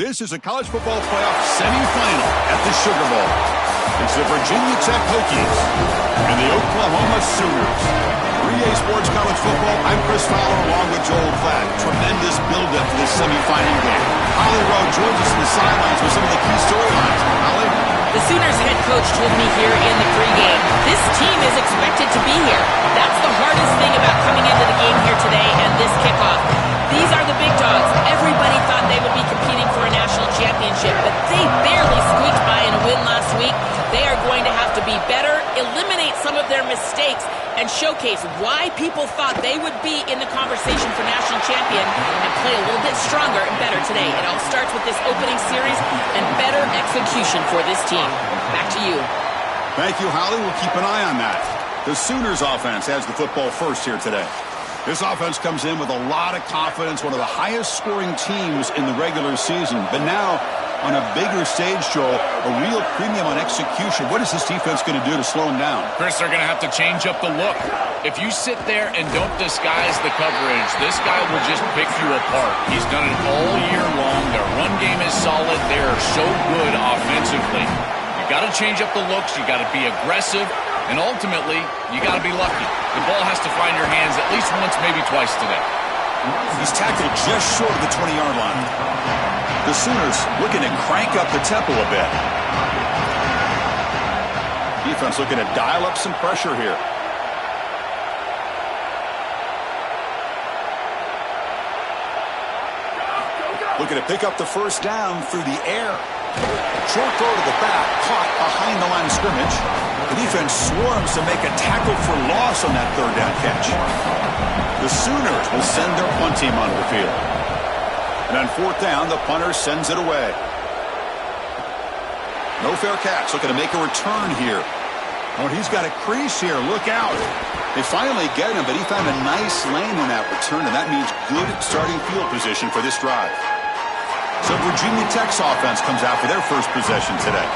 This is a college football playoff semifinal at the Sugar Bowl. It's the Virginia Tech Hokies and the Oklahoma Sooners. 3A Sports College Football, I'm Chris Fowler along with Joel Platt. Tremendous build-up to this semifinal game. Holly Rowe joins us in the sidelines with some of the key storylines. Holly? The Sooners head coach told me here in the pregame, this team is expected to be here. That's the hardest thing about coming into the game here today and this kickoff. These are the big dogs. Everybody thought they would be competing for a national championship, but they barely squeaked by in a win last week. They are going to have to be better, eliminate some of their mistakes, and showcase why people thought they would be in the conversation for national champion and play a little bit stronger and better today. It all starts with this opening series and better execution for this team. Back to you. Thank you, Holly. We'll keep an eye on that. The Sooners offense has the football first here today. This offense comes in with a lot of confidence, one of the highest scoring teams in the regular season. But now, on a bigger stage, Joel, a real premium on execution. What is this defense going to do to slow them down? Chris, they're going to have to change up the look. If you sit there and don't disguise the coverage, this guy will just pick you apart. He's done it all year long. Their run game is solid. They are so good offensively. You got to change up the looks. You got to be aggressive. And ultimately, you got to be lucky. The ball has to find your hands at least once, maybe twice today. He's tackled just short of the 20-yard line. The Sooners looking to crank up the tempo a bit. Defense looking to dial up some pressure here. Looking to pick up the first down through the air. Short throw to the back, caught behind the line of scrimmage. The defense swarms to make a tackle for loss on that third down catch. The Sooners will send their punt team onto the field. And on fourth down, the punter sends it away. No fair catch, looking to make a return here. Oh, he's got a crease here, look out. They finally get him, but he found a nice lane in that return, and that means good starting field position for this drive. So Virginia Tech's offense comes out for their first possession today.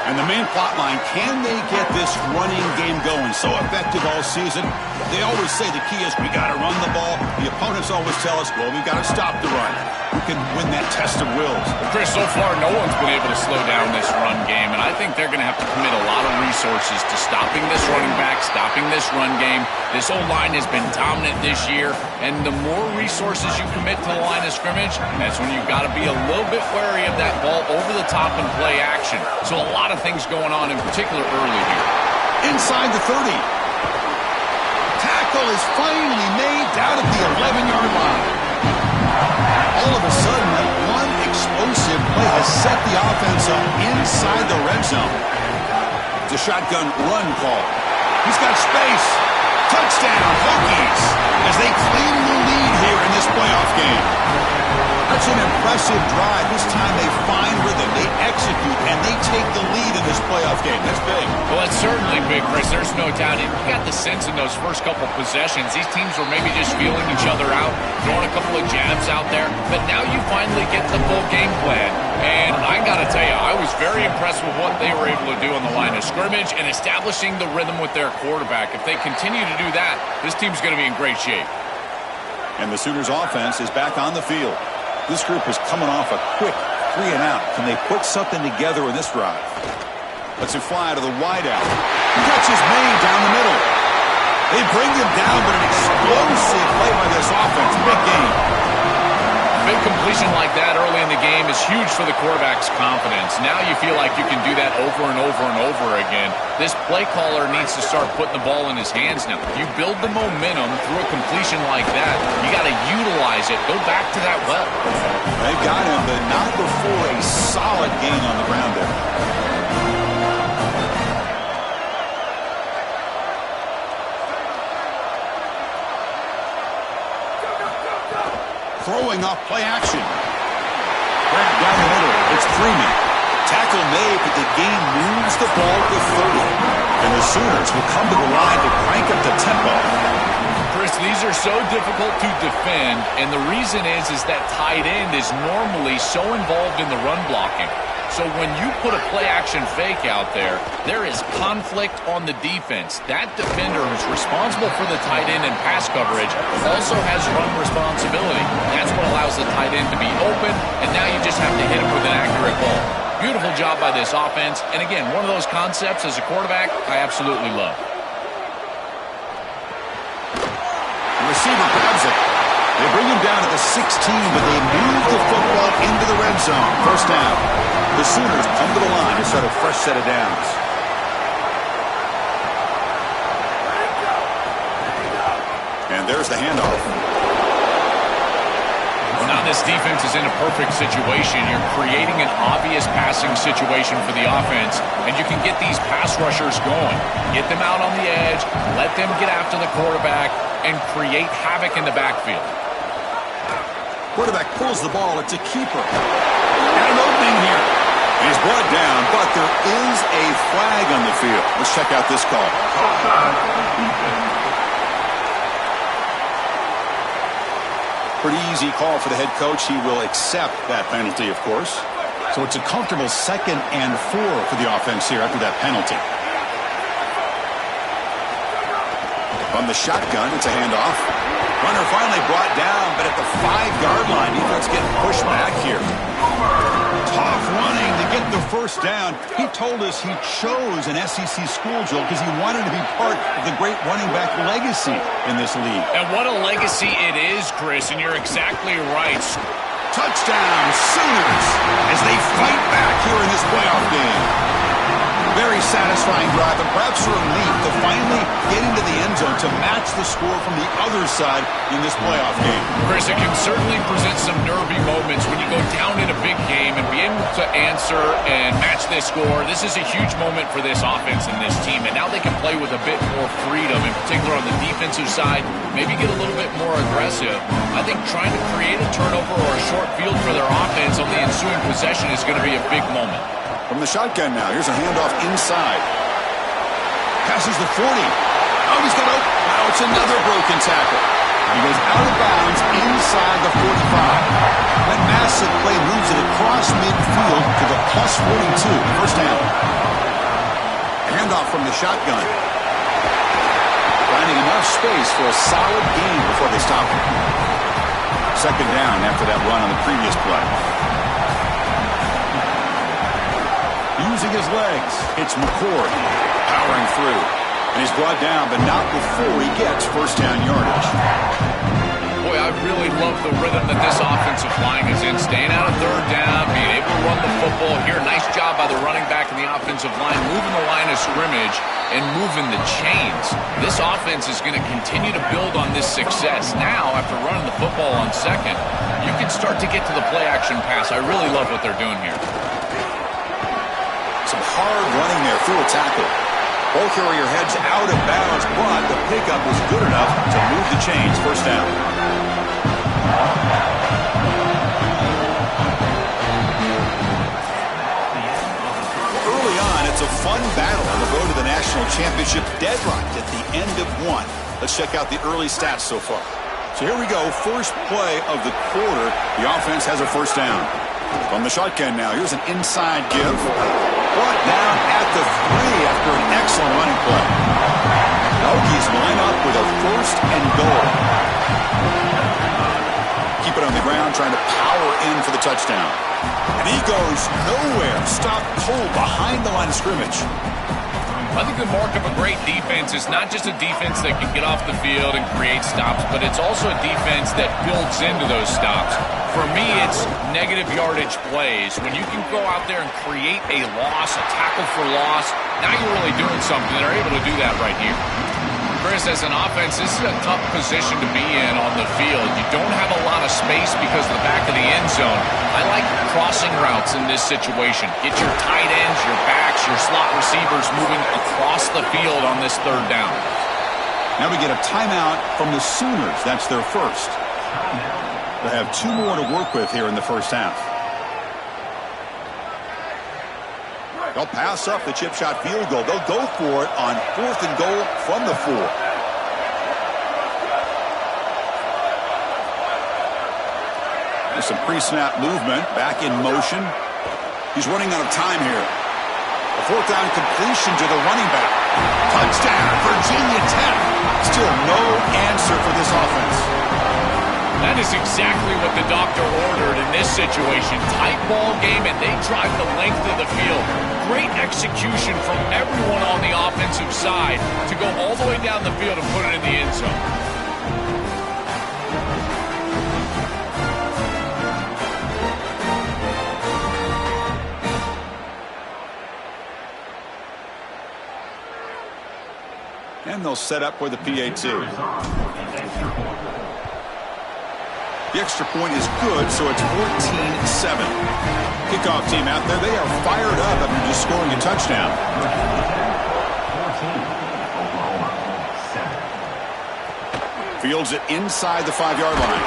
And the main plot line, can they get this running game going? So effective all season. They always say the key is we got to run the ball. The opponents always tell us, well, we've got to stop the run. Who can win that test of wills? Well, Chris, so far no one's been able to slow down this run game, and I think they're going to have to commit a lot of resources to stopping this running back, stopping this run game. This O-line has been dominant this year, and the more resources you commit to the line of scrimmage, that's when you've got to be a little bit wary of that ball over the top and play action. So a lot of things going on, in particular early here. Inside the 30. Tackle is finally made down at the 11-yard line. All of a sudden, that one explosive play has set the offense up inside the red zone. It's a shotgun run call. He's got space. Touchdown, Hokies, as they claim the lead here in this playoff game. That's an impressive drive. This time they find rhythm, they execute, and they take the lead in this playoff game. That's big. Well, that's certainly big, Chris. There's no doubt. You got the sense in those first couple possessions, these teams were maybe just feeling each other out, throwing a couple of jabs out there. But now you finally get the full game plan. And I got to tell you, I was very impressed with what they were able to do on the line of scrimmage and establishing the rhythm with their quarterback. If they continue to do that, this team's going to be in great shape. And the Sooners offense is back on the field. This group is coming off a quick 3-and-out. Can they put something together in this drive? Let's it fly to the wideout. Catch is made down the middle. They bring him down, but an explosive play by this offense. Big game. A big completion like that early in the game is huge for the quarterback's confidence. Now you feel like you can do that over and over and over again. This play caller needs to start putting the ball in his hands now. You build the momentum through a completion like that. You got to utilize it. Go back to that well. They got him, but not before a solid gain on the ground there. Throwing off play action. Grab down the middle. It's Freeman. Tackle made, but the game moves the ball to 30. And the Sooners will come to the line to crank up the tempo. Chris, these are so difficult to defend, and the reason is that tight end is normally so involved in the run blocking. So when you put a play-action fake out there, there is conflict on the defense. That defender who's responsible for the tight end and pass coverage also has run responsibility. That's what allows the tight end to be open, and now you just have to hit him with an accurate ball. Beautiful job by this offense, and again, one of those concepts as a quarterback I absolutely love. The receiver grabs it. They bring him down at the 16, but they move the football into the red zone. First down. The Sooners come to the line to start a fresh set of downs. And there's the handoff. Well, now this defense is in a perfect situation. You're creating an obvious passing situation for the offense, and you can get these pass rushers going. Get them out on the edge, let them get after the quarterback, and create havoc in the backfield. Quarterback pulls the ball. It's a keeper. And an opening here. He's brought down, but there is a flag on the field. Let's check out this call. Pretty easy call for the head coach. He will accept that penalty, of course. So it's a comfortable 2nd and 4 for the offense here after that penalty. From the shotgun, it's a handoff. Runner finally brought down, but at the 5-yard line, defense getting pushed back here. Tough running to get the first down. He told us he chose an SEC school, Joel, because he wanted to be part of the great running back legacy in this league. And what a legacy it is, Chris, and you're exactly right. Touchdown, Sooners, as they fight back here in this playoff game. Very satisfying drive, and perhaps a relief to finally get into the end zone to match the score from the other side in this playoff game. Chris, it can certainly present some nervy moments when you go down in a big game and be able to answer and match this score. This is a huge moment for this offense and this team, and now they can play with a bit more freedom, in particular on the defensive side, maybe get a little bit more aggressive. I think trying to create a turnover or a short field for their offense on the ensuing possession is going to be a big moment. From the shotgun now, here's a handoff inside. Passes the 40. Oh, he's got open. Now it's another broken tackle. He goes out of bounds inside the 45. That massive play moves it across midfield to the plus 42. First down. Handoff from the shotgun. Finding enough space for a solid gain before they stop him. Second down after that run on the previous play. Using his legs, it's McCord powering through. And he's brought down, but not before he gets first down yardage. Boy, I really love the rhythm that this offensive line is in. Staying out of third down, being able to run the football here. Nice job by the running back and the offensive line, moving the line of scrimmage and moving the chains. This offense is going to continue to build on this success. Now, after running the football on second, you can start to get to the play-action pass. I really love what they're doing here. Some hard running there through a tackle. Ball carrier heads out of bounds, but the pickup was good enough to move the chains. First down. Early on, it's a fun battle on the road to the national championship, deadlocked at the end of one. Let's check out the early stats so far. So here we go. First play of the quarter. The offense has a first down. From the shotgun now, here's an inside give. Brought down at the 3 after an excellent running play. Hokies line up with a first and goal. Keep it on the ground, trying to power in for the touchdown. And he goes nowhere. Stopped cold behind the line of scrimmage. I think the mark of a great defense is not just a defense that can get off the field and create stops, but it's also a defense that builds into those stops. For me, it's negative yardage plays. When you can go out there and create a loss, a tackle for loss, now you're really doing something. They're able to do that right here. Chris, as an offense, this is a tough position to be in on the field. You don't have a lot of space because of the back of the end zone. I like crossing routes in this situation. Get your tight ends, your backs, your slot receivers moving across the field on this third down. Now we get a timeout from the Sooners. That's their first. They have 2 more to work with here in the first half. They'll pass up the chip shot field goal. They'll go for it on 4th and goal from the 4. There's some pre-snap movement. Back in motion. He's running out of time here. A fourth down completion to the running back. Touchdown, Virginia Tech. Still no answer for this offense. That is exactly what the doctor ordered in this situation. Tight ball game, and they drive the length of the field. Great execution from everyone on the offensive side to go all the way down the field and put it in the end zone. And they'll set up for the PAT. The extra point is good, so it's 14-7. Kickoff team out there, they are fired up after just scoring a touchdown. Fields it inside the 5-yard line.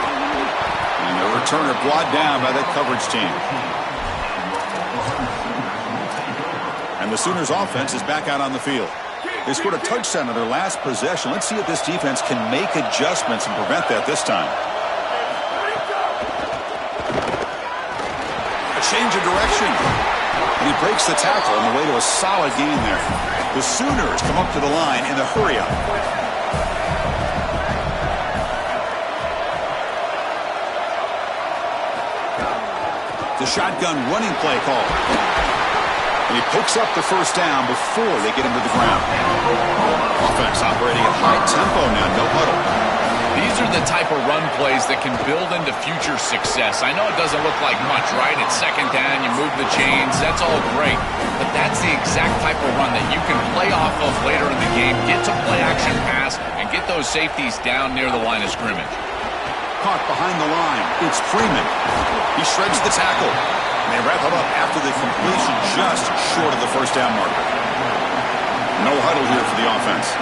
And the returner brought down by that coverage team. And the Sooners offense is back out on the field. They scored a touchdown in their last possession. Let's see if this defense can make adjustments and prevent that this time. A change of direction. And he breaks the tackle on the way to a solid gain there. The Sooners come up to the line in the hurry-up. The shotgun running play call. And he picks up the first down before they get him to the ground. Offense operating at high tempo now, no huddle. These are the type of run plays that can build into future success. I know it doesn't look like much, right? It's second down, you move the chains, that's all great. But that's the exact type of run that you can play off of later in the game, get to play action pass, and get those safeties down near the line of scrimmage. Caught behind the line. It's Freeman. He shreds the tackle. And they wrap it up after the completion just short of the first down marker. No huddle here for the offense.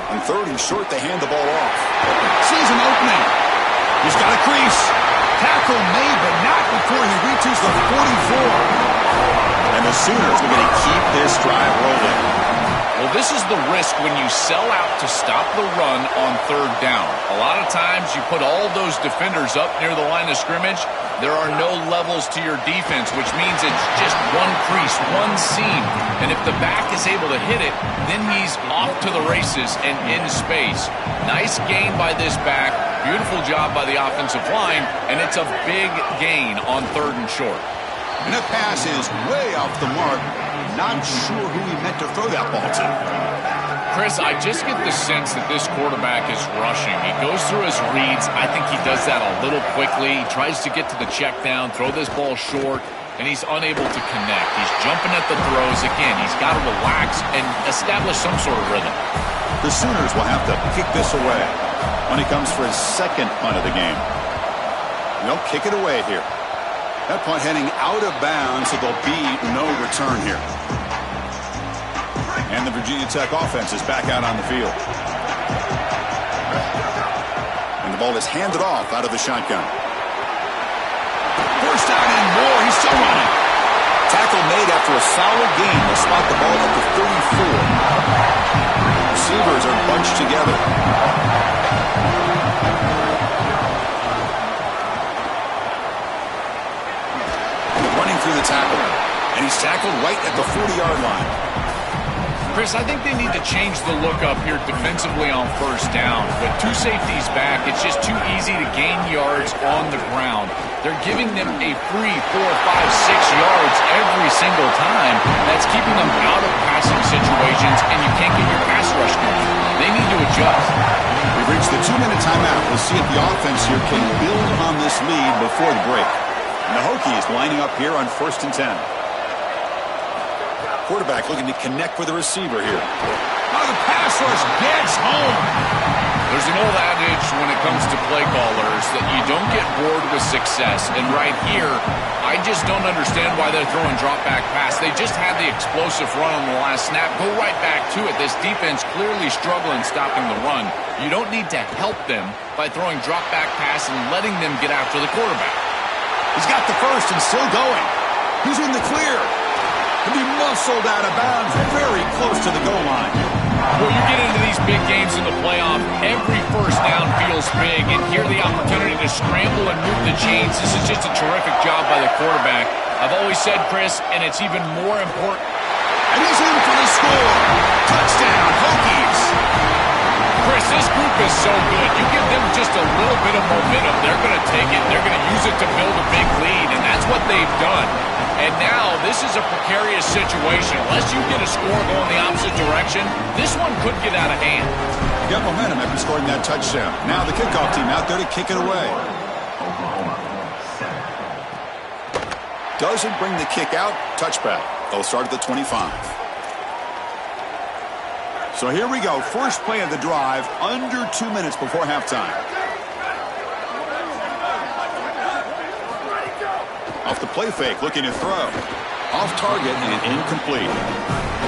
On third and short, they hand the ball off. Sees an opening. He's got a crease. Tackle made, but not before he reaches the 44. And the Sooners are going to keep this drive rolling. Well, this is the risk when you sell out to stop the run on third down. A lot of times you put all those defenders up near the line of scrimmage. There are no levels to your defense, which means it's just one crease, one seam. And if the back is able to hit it, then he's off to the races and in space. Nice gain by this back. Beautiful job by the offensive line. And it's a big gain on third and short. And that pass is way off the mark. Not sure who he meant to throw that ball to. Chris, I just get the sense that this quarterback is rushing. He goes through his reads. I think he does that a little quickly. He tries to get to the check down, throw this ball short, and he's unable to connect. He's jumping at the throws. Again, he's got to relax and establish some sort of rhythm. The Sooners will have to kick this away when he comes for his second punt of the game. And they'll kick it away here. That punt heading out of bounds, so there'll be no return here. And the Virginia Tech offense is back out on the field. And the ball is handed off out of the shotgun. First down and more. He's still running. Tackle made after a solid gain to spot the ball at the 34. Receivers are bunched together. Through the tackle, and he's tackled right at the 40-yard line. Chris, I think they need to change the look up here defensively on first down. With two safeties back, it's just too easy to gain yards on the ground. They're giving them a free 4, 5, 6 yards every single time. That's keeping them out of passing situations, and you can't get your pass rush going. They need to adjust. We've reached the 2-minute timeout. We'll see if the offense here can build on this lead before the break. And the Hokies lining up here on 1st and 10. Quarterback looking to connect with the receiver here. Oh, the pass rush gets home. There's an old adage when it comes to play callers that you don't get bored with success. And right here, I just don't understand why they're throwing drop-back pass. They just had the explosive run on the last snap. Go right back to it. This defense clearly struggling stopping the run. You don't need to help them by throwing drop-back pass and letting them get after the quarterback. He's got the first and still going. He's in the clear. And he muscled out of bounds very close to the goal line. Well, you get into these big games in the playoff, every first down feels big, and here the opportunity to scramble and move the chains. This is just a terrific job by the quarterback. I've always said, Chris, and it's even more important. And he's in for the score. Touchdown, Hokies. Chris, this group is so good. You give them just a little bit of momentum, they're going to take it. They're going to use it to build a big lead, and that's what they've done. And now this is a precarious situation. Unless you get a score going the opposite direction, this one could get out of hand. You got momentum after scoring that touchdown. Now the kickoff team out there to kick it away. Doesn't bring the kick out. Touchback. They'll start at the 25. So here we go. First play of the drive, under 2 minutes before halftime. Off the play fake, looking to throw. Off target and incomplete.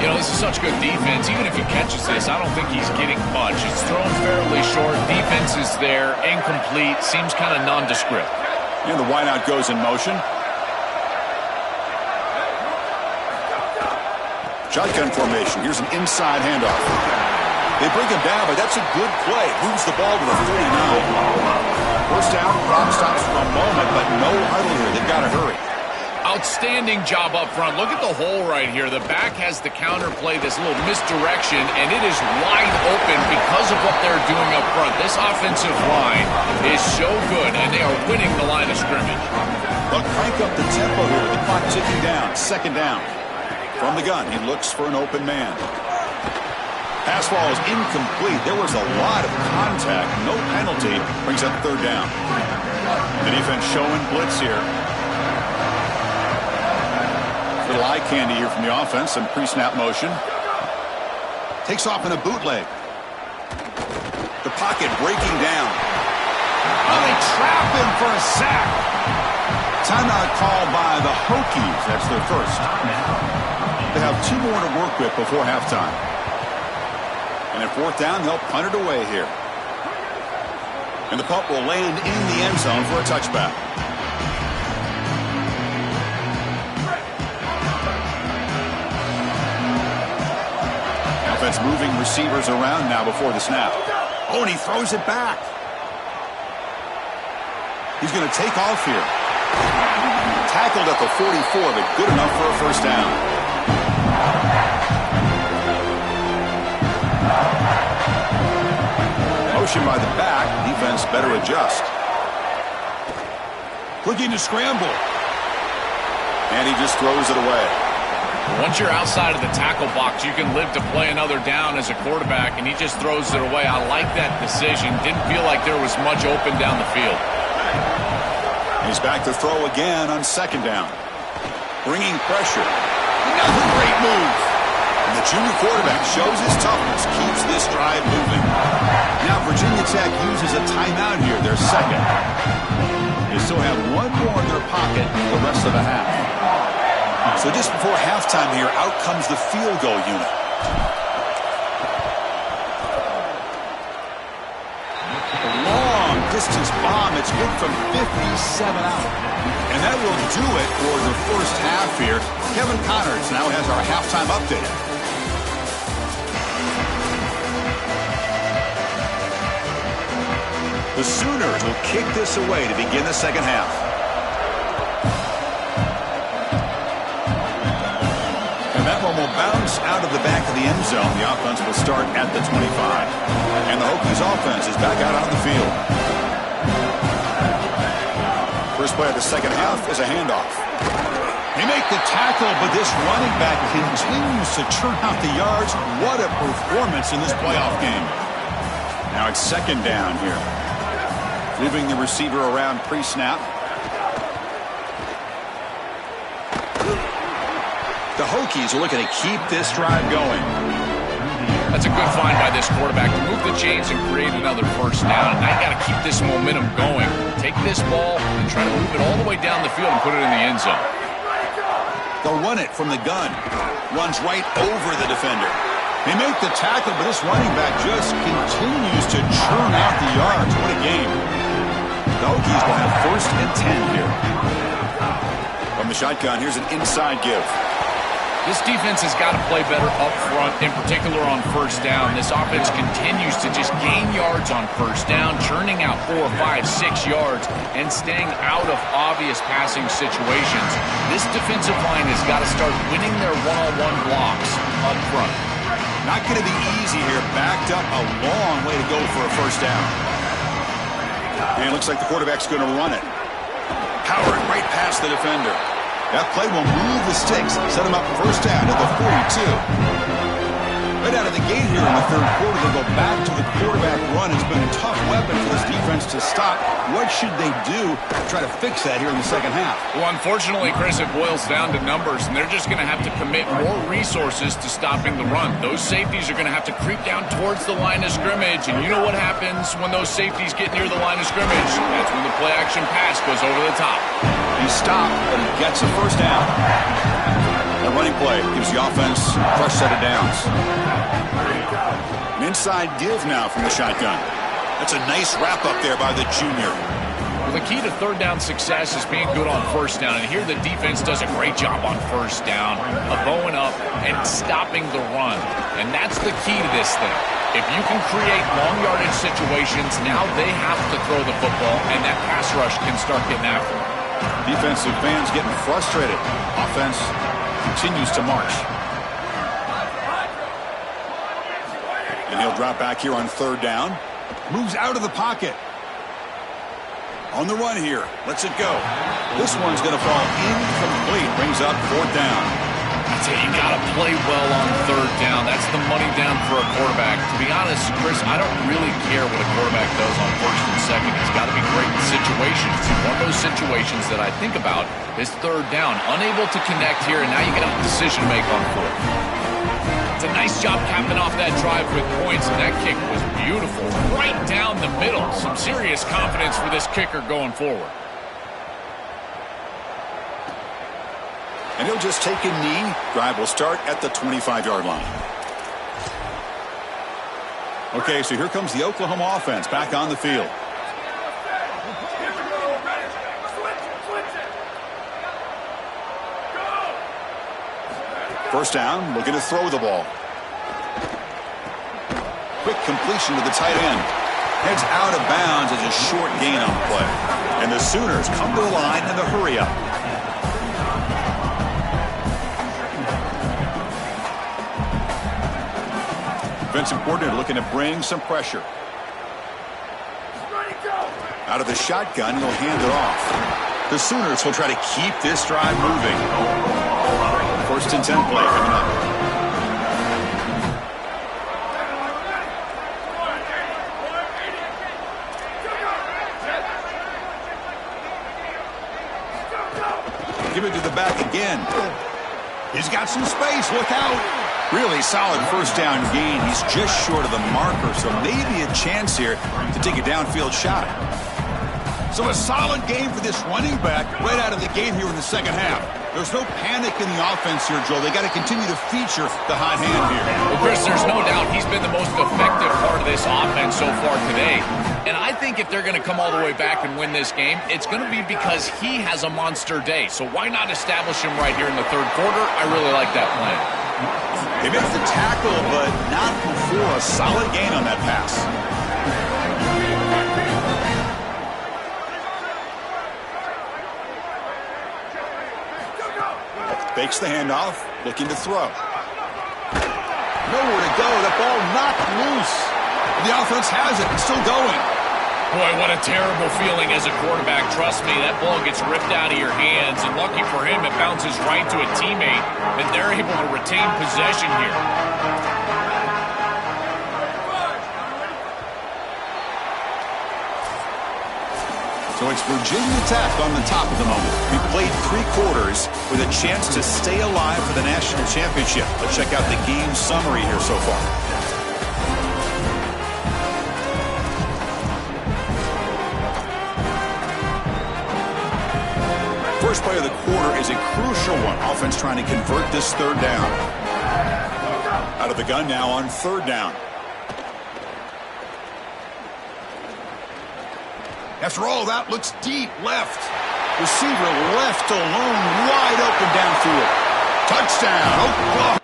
You know, this is such good defense. Even if he catches this, I don't think he's getting much. It's thrown fairly short. Defense is there. Incomplete. Seems kind of nondescript. And the wideout goes in motion. Shotgun formation. Here's an inside handoff. They bring him down, but that's a good play. Moves the ball to the 39. First down, clock stops for a moment, but no huddle here. They've got to hurry. Outstanding job up front. Look at the hole right here. The back has the counter play, this little misdirection, and it is wide open because of what they're doing up front. This offensive line is so good, and they are winning the line of scrimmage. But crank up the tempo here. The clock ticking down. Second down. From the gun, he looks for an open man. Pass ball is incomplete. There was a lot of contact. No penalty. Brings up third down. The defense showing blitz here. Little eye candy here from the offense. Some pre-snap motion. Takes off in a bootleg. The pocket breaking down. Oh, they trap him for a sack. Timeout called by the Hokies. That's their first. They have 2 more to work with before halftime. And at fourth down, they'll punt it away here. And the punt will land in the end zone for a touchback. Offense moving receivers around now before the snap. Oh, and he throws it back. He's going to take off here. Tackled at the 44, but good enough for a first down. Motion by the back. Defense better adjust. Looking to scramble. And he just throws it away. Once you're outside of the tackle box, you can live to play another down as a quarterback, and he just throws it away. I like that decision. Didn't feel like there was much open down the field. He's back to throw again on second down. Bringing pressure. Another great move. And the junior quarterback shows his toughness, keeps this drive moving. Now Virginia Tech uses a timeout here, their second. They still have 1 more in their pocket for the rest of the half. So just before halftime here, out comes the field goal unit. A long distance bomb. It's good from 57 out. And that will do it for the first half here. Kevin Connors now has our halftime update. The Sooners will kick this away to begin the second half. And that one will bounce out of the back of the end zone. The offense will start at the 25. And the Hokies offense is back out on the field. First play of the second half is a handoff. They make the tackle, but this running back continues to churn out the yards. What a performance in this playoff game. Now it's second down here. Moving the receiver around pre-snap. The Hokies are looking to keep this drive going. That's a good find by this quarterback to move the chains and create another first down. And I got to keep this momentum going. Take this ball and try to move it all the way down the field and put it in the end zone. They'll run it from the gun. Runs right over the defender. They make the tackle, but this running back just continues to churn out the yards. What a game. The Hokies will have first and 10 here. From the shotgun, here's an inside give. This defense has got to play better up front, in particular on first down. This offense continues to just gain yards on first down, churning out 4, 5, 6 yards, and staying out of obvious passing situations. This defensive line has got to start winning their one-on-one blocks up front. Not going to be easy here. Backed up a long way to go for a first down. And it looks like the quarterback's going to run it. Powering right past the defender. That play will move the sticks, set him up first down at the 42. Right out of the gate here in the third quarter, they'll go back to the quarterback run. It's been a tough weapon for this defense to stop. What should they do to try to fix that here in the second half? Well, unfortunately, Chris, it boils down to numbers, and they're just going to have to commit more resources to stopping the run. Those safeties are going to have to creep down towards the line of scrimmage, and you know what happens when those safeties get near the line of scrimmage. That's when the play-action pass goes over the top. He stopped, but he gets a first down. The running play gives the offense a fresh set of downs. An inside give now from the shotgun. That's a nice wrap up there by the junior. Well, the key to third down success is being good on first down, and here the defense does a great job on first down of bowing up and stopping the run, and that's the key to this thing. If you can create long yardage situations, now they have to throw the football, and that pass rush can start getting after them. Defensive fans getting frustrated. Offense continues to march. And he'll drop back here on third down. Moves out of the pocket. On the run here. Lets it go. This one's going to fall incomplete. Brings up fourth down. I tell you, you got to play well on third down. That's the money down for a quarterback. To be honest, Chris, I don't really care what a quarterback does on first and second. He's got to be great in situations. One of those situations that I think about is third down. Unable to connect here, and now you got a decision to make on fourth. It's a nice job capping off that drive with points, and that kick was beautiful. Right down the middle. Some serious confidence for this kicker going forward. And he'll just take a knee. Drive will start at the 25-yard line. Okay, so here comes the Oklahoma offense back on the field. First down, looking to throw the ball. Quick completion to the tight end. Heads out of bounds as a short gain on the play. And the Sooners come to the line in the hurry-up. Defensive coordinator looking to bring some pressure. Out of the shotgun, he'll hand it off. The Sooners will try to keep this drive moving. First and 10 play coming up. Give it to the back again. He's got some space. Look out. Really solid first down gain. He's just short of the marker, so maybe a chance here to take a downfield shot. So a solid game for this running back right out of the gate here in the second half. There's no panic in the offense here, Joel. They got to continue to feature the hot hand here. Well, Chris, there's no doubt he's been the most effective part of this offense so far today. And I think if they're going to come all the way back and win this game, it's going to be because he has a monster day. So why not establish him right here in the third quarter? I really like that plan. They missed the tackle, but not before a solid gain on that pass. Fakes the handoff, looking to throw. Nowhere to go. That ball knocked loose. The offense has it. It's still going. Boy, what a terrible feeling as a quarterback. Trust me, that ball gets ripped out of your hands, and lucky for him, it bounces right to a teammate, and they're able to retain possession here. So it's Virginia Tech on the top at the moment. We played 3 quarters with a chance to stay alive for the national championship. Let's check out the game summary here so far. First play of the quarter is a crucial one. Offense trying to convert this third down. Out of the gun now on third down. After all that, looks deep left. Receiver left alone, wide open downfield. Touchdown, Oklahoma.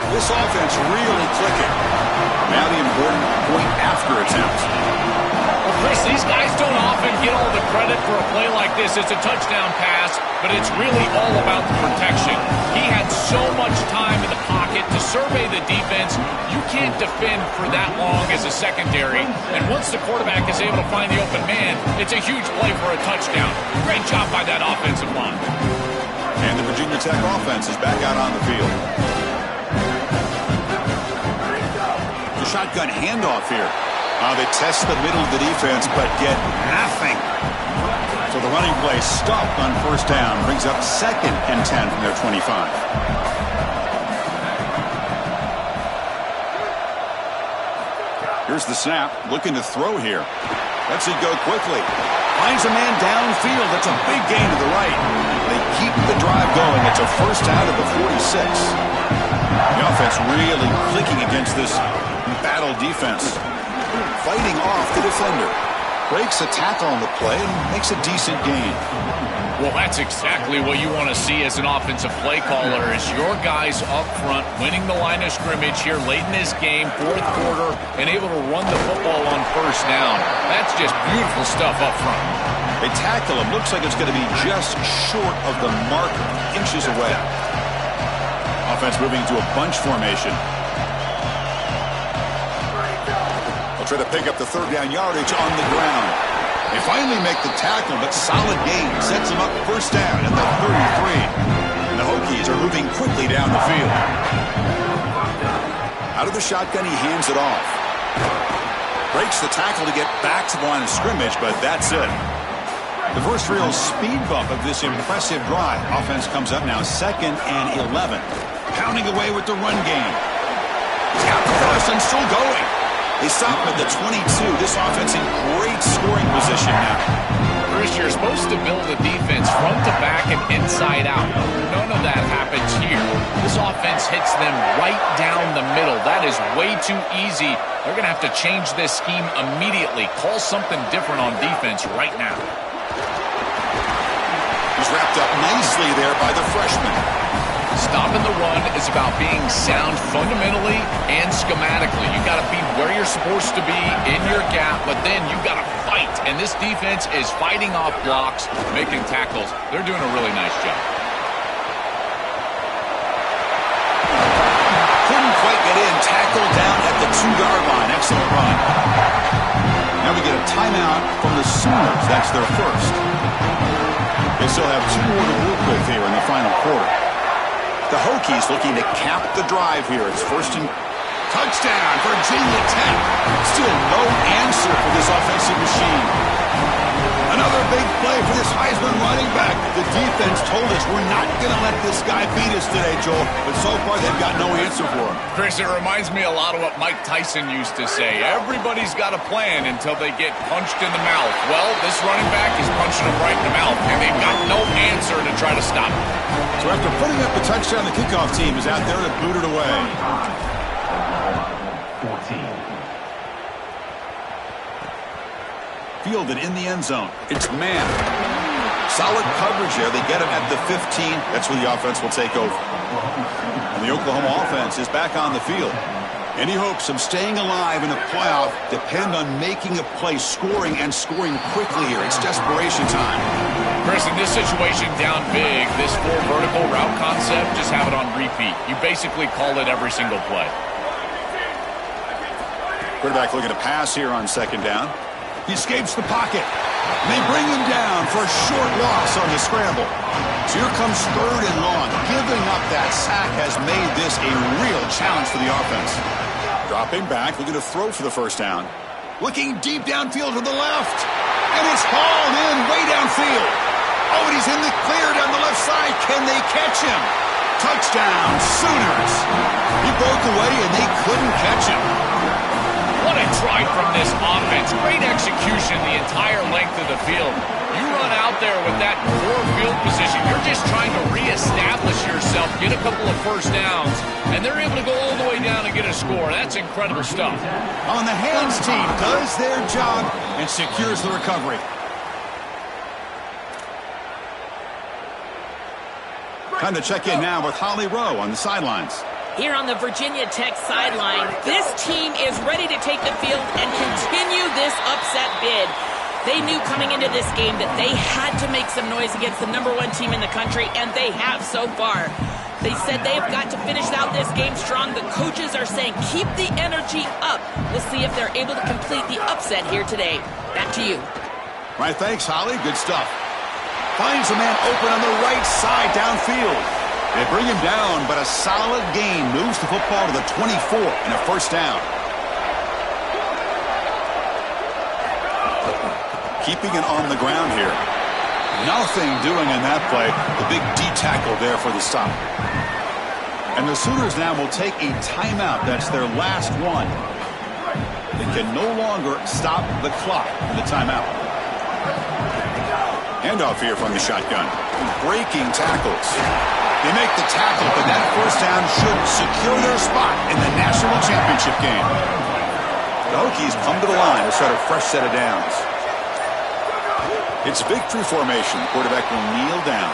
This offense really clicking. Now the important point after attempt. Well, Chris, these guys don't often get all the credit for a play like this. It's a touchdown pass, but it's really all about the protection. He had so much time in the pocket to survey the defense. You can't defend for that long as a secondary. And once the quarterback is able to find the open man, it's a huge play for a touchdown. Great job by that offensive line. And the Virginia Tech offense is back out on the field. The shotgun handoff here. They test the middle of the defense, but get nothing. So the running play stopped on first down. Brings up 2nd and 10 from their 25. Here's the snap. Looking to throw here. Lets it go quickly. Finds a man downfield. That's a big gain to the right. They keep the drive going. It's a first down to the 46. The offense really clicking against this battle defense. Fighting off the defender. Breaks a tackle on the play and makes a decent gain. Well, that's exactly what you want to see as an offensive play caller, is your guys up front winning the line of scrimmage here late in this game, 4th quarter, and able to run the football on first down. That's just beautiful stuff up front. They tackle him. Looks like it's going to be just short of the mark, inches away. Offense moving to a bunch formation. They'll try to pick up the 3rd down yardage on the ground. They finally make the tackle, but solid gain sets them up first down at the 33. And the Hokies are moving quickly down the field. Out of the shotgun, he hands it off. Breaks the tackle to get back to the line of scrimmage, but that's it. The first real speed bump of this impressive drive. Offense comes up now 2nd and 11. Pounding away with the run game. He's got the first and still going. They stop him at the 22. This offense in great scoring position now. Chris, you're supposed to build a defense front to back and inside out. None of that happens here. This offense hits them right down the middle. That is way too easy. They're going to have to change this scheme immediately. Call something different on defense right now. He's wrapped up nicely there by the freshman. Stopping the run is about being sound fundamentally and schematically. You got to be where you're supposed to be in your gap, but then you got to fight. And this defense is fighting off blocks, making tackles. They're doing a really nice job. Couldn't quite get in. Tackled down at the 2-yard line. Excellent run. Now we get a timeout from the Sooners. That's their first. They still have 2 more to work with here in the final quarter. The Hokies looking to cap the drive here. It's first and touchdown, Virginia Tech. Still no answer for this offensive machine. Another big play for this Heisman running back. The defense told us we're not going to let this guy beat us today, Joel. But so far, they've got no answer for him. Chris, it reminds me a lot of what Mike Tyson used to say. Everybody's got a plan until they get punched in the mouth. Well, this running back is punching him right in the mouth, and they've got no answer to try to stop him. So after putting up the touchdown, the kickoff team is out there to boot it away. 14. Fielded in the end zone. It's man. Solid coverage there. They get him at the 15. That's where the offense will take over. And the Oklahoma offense is back on the field. Any hopes of staying alive in a playoff depend on making a play, scoring, and scoring quickly here. It's desperation time. Chris, in this situation down big, this 4 vertical route concept, just have it on repeat. You basically call it every single play. Quarterback looking to pass here on 2nd down. He escapes the pocket. They bring him down for a short loss on the scramble. So here comes 3rd and long. Giving up that sack has made this a real challenge for the offense. Dropping back, looking to throw for the first down. Looking deep downfield to the left. And it's hauled in way downfield. Oh, and he's in the clear down the left side. Can they catch him? Touchdown, Sooners. He broke away and they couldn't catch him. What a try from this offense. Great execution the entire length of the field. You run out there with that poor field position. You're just trying to reestablish yourself, get a couple of first downs, and they're able to go all the way down and get a score. That's incredible stuff. On the hands team does their job and secures the recovery. Time to check in now with Holly Rowe on the sidelines. Here on the Virginia Tech sideline, this team is ready to take the field and continue this upset bid. They knew coming into this game that they had to make some noise against the #1 team in the country, and they have so far. They said they've got to finish out this game strong. The coaches are saying keep the energy up. We'll see if they're able to complete the upset here today. Back to you. Right, thanks, Holly. Good stuff. Finds a man open on the right side downfield. They bring him down, but a solid gain moves the football to the 24 and a first down. Keeping it on the ground here. Nothing doing in that play. The big D tackle there for the stop. And the Sooners now will take a timeout. That's their last one. They can no longer stop the clock in the timeout. Handoff here from the shotgun. Breaking tackles. They make the tackle, but that first down should secure their spot in the national championship game. The Hokies come to the line to start a fresh set of downs. It's victory formation. The quarterback will kneel down.